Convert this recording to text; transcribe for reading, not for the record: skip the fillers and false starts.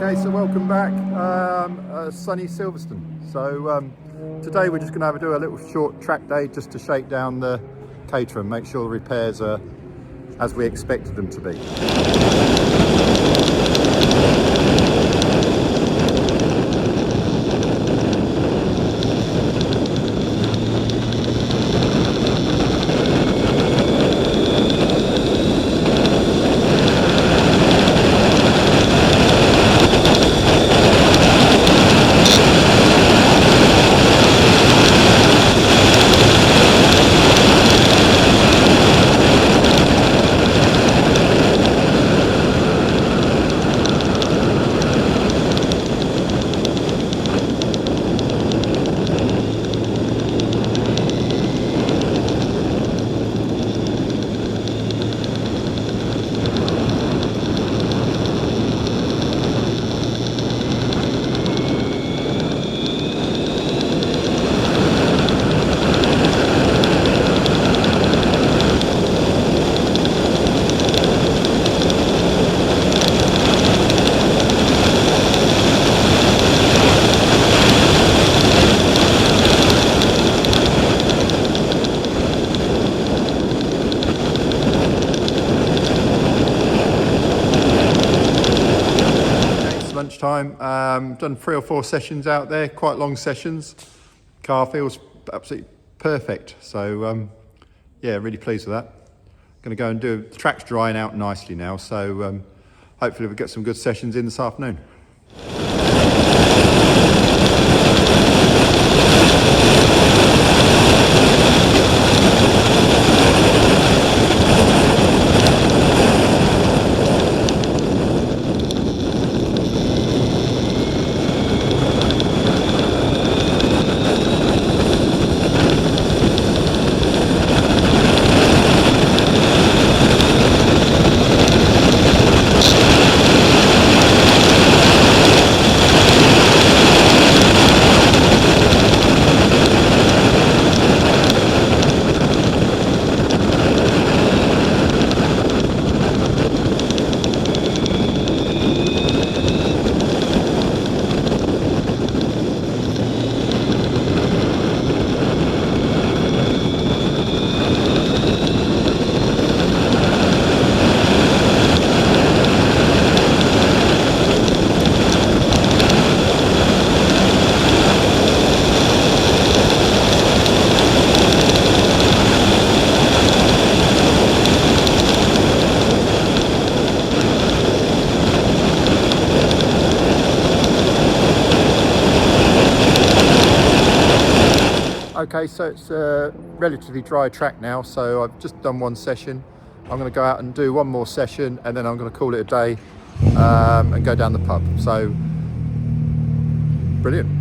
Okay, so welcome back, sunny Silverstone. So today we're just going to do a little short track day just to shake down the Caterham, make sure the repairs are as we expected them to be. Lunchtime, done 3 or 4 sessions out there, quite long sessions. Car feels absolutely perfect, so yeah, really pleased with that. Going to go and do, the track's drying out nicely now, so hopefully we'll get some good sessions in this afternoon. Okay, so it's a relatively dry track now, so I've just done 1 session. I'm going to go out and do 1 more session, and then I'm going to call it a day and go down the pub. So, brilliant.